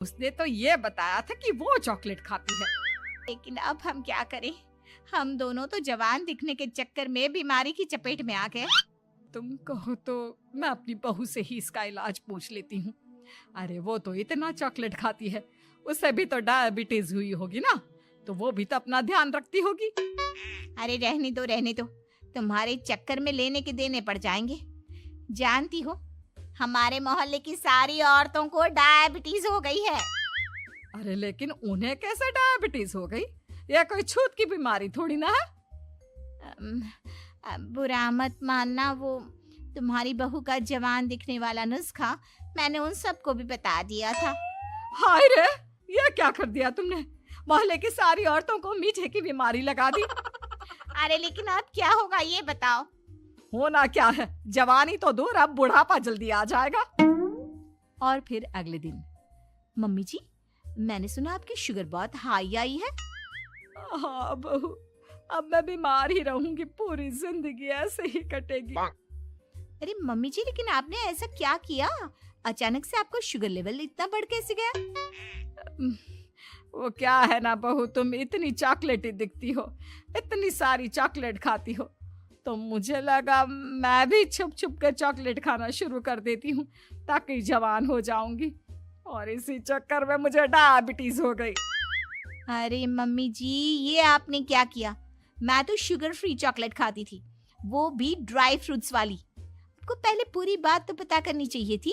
उसने तो ये बताया था कि वो चॉकलेट खाती है। लेकिन अब हम क्या करें, हम दोनों तो जवान दिखने के चक्कर में बीमारी की चपेट में आ गए। तुम कहो तो मैं अपनी बहू से ही इसका इलाज पूछ लेती हूँ। अरे वो तो इतना चॉकलेट खाती है, उसे भी तो डायबिटीज हुई होगी ना, तो वो भी तो अपना ध्यान रखती होगी। अरे रहने दो, तुम्हारे चक्कर में लेने के देने पड़ जाएंगे। जानती हो, हमारे मोहल्ले की सारी औरतों को डायबिटीज हो गई है। अरे लेकिन उन्हें कैसे डायबिटीज हो गई? यह कोई छूत की बीमारी थोड़ी ना है। अम, बुरा मत मानना, वो तुम्हारी बहू का जवान दिखने वाला नुस्खा मैंने उन सबको भी बता दिया था। हाय रे, ये क्या कर दिया तुमने? मोहल्ले की सारी औरतों को मीठे की बीमारी लगा दी। अरे लेकिन अब क्या होगा ये बताओ। होना क्या है, जवानी तो दूर, अब बुढ़ापा जल्दी आ जाएगा। और फिर अगले दिन, मम्मी जी मैंने सुना आपकी शुगर बहुत हाई आई है। हाँ बहू, अब मैं बीमार ही रहूंगी, पूरी जिंदगी ऐसे ही कटेगी। अरे मम्मी जी, लेकिन आपने ऐसा क्या किया, अचानक से आपका शुगर लेवल इतना बढ़ कैसे गया? वो क्या है ना बहू, तुम इतनी चॉकलेटी दिखती हो, इतनी सारी चॉकलेट खाती हो, तो मुझे लगा मैं भी छुप छुप कर चॉकलेट खाना शुरू कर देती हूँ ताकि जवान हो जाऊंगी, और इसी चक्कर में मुझे डायबिटीज हो गई। अरे मम्मी जी, ये आपने क्या किया? मैं तो शुगर फ्री चॉकलेट खाती थी, वो भी ड्राई फ्रूट्स वाली। आपको पहले पूरी बात तो पता करनी चाहिए थी।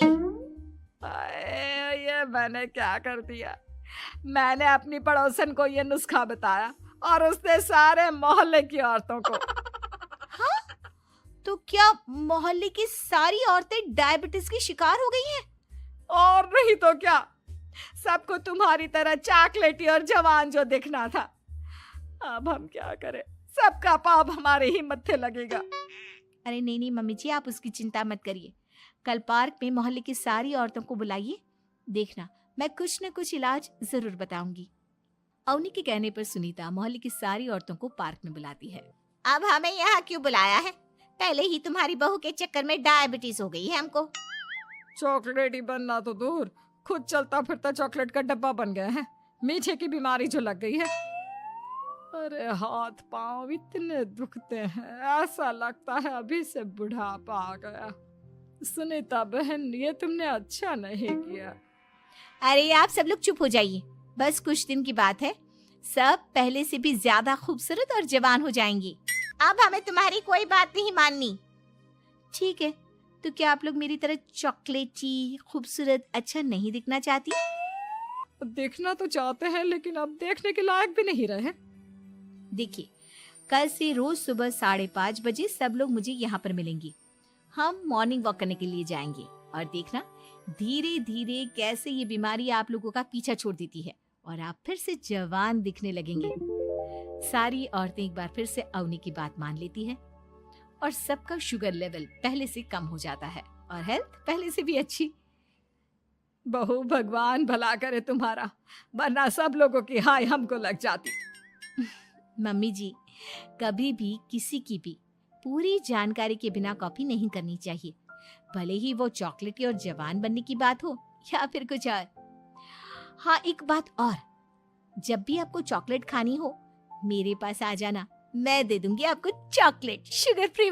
ये मैंने क्या कर दिया? मैंने अपनी पड़ोसन को ये नुस्खा बताया और उसने सारे मोहल्ले की औरतों को। हाँ? तो क्या मोहल्ले की सारी औरतें डायबिटीज की शिकार हो गई हैं? और नहीं तो क्या, सबको तुम्हारी तरह चॉकलेटी और जवान जो दिखना था। अब हम क्या करें, सबका पाप हमारे ही मत्थे लगेगा। अरे नहीं नहीं मम्मी जी, आप उसकी चिंता मत करिए। कल पार्क में मोहल्ले की सारी औरतों को बुलाइए, देखना मैं कुछ न कुछ इलाज जरूर बताऊंगी। अवनी के कहने पर सुनीता मोहल्ले की सारी औरतों को पार्क में बुलाती है। अब हमें यहाँ क्यों बुलाया है? पहले ही तुम्हारी बहू के चक्कर में डायबिटीज हो गई है हमको। चॉकलेटी बनना तो दूर, खुद चलता फिरता चॉकलेट का डब्बा बन गए हैं, मीठे की बीमारी जो लग गई है। अरे हाथ पांव इतने दुखते हैं, ऐसा लगता है अभी से बुढ़ापा आ गया। सुनीता बहन, ये तुमने अच्छा नहीं किया। अरे आप सब लोग चुप हो जाइए, बस कुछ दिन की बात है, सब पहले से भी ज्यादा खूबसूरत और जवान हो जाएंगी। अब हमें तुम्हारी कोई बात नहीं माननी। ठीक है, तो क्या आप लोग मेरी तरह चॉकलेटी, खूबसूरत, अच्छा नहीं दिखना चाहती? देखना तो चाहते हैं, लेकिन अब देखने के लायक भी नहीं रहे। देखिए, कल से रोज सुबह 5:30 बजे सब लोग मुझे यहाँ पर मिलेंगे। हम मॉर्निंग वॉक करने के लिए जाएंगे, और देखना धीरे धीरे कैसे ये बीमारी आप लोगों का पीछा छोड़ देती है और आप फिर से जवान दिखने लगेंगे। सारी औरतें एक बार फिर से अवनी की बात मान लेती है और सबका शुगर लेवल पहले से कम हो जाता है और हेल्थ पहले से भी अच्छी। बहू, भगवान भला करे तुम्हारा, वरना सब लोगों की हाय हमको लग जाती। मम्मी जी, कभी भी किसी की भी पूरी जानकारी के बिना कॉपी नहीं करनी चाहिए, भले ही वो चॉकलेटी और जवान बनने की बात हो या फिर कुछ और। हाँ, एक बात और, जब भी आपको चॉकलेट खानी हो मेरे पास आ जाना, मैं दे दूंगी आपको चॉकलेट, शुगर फ्री।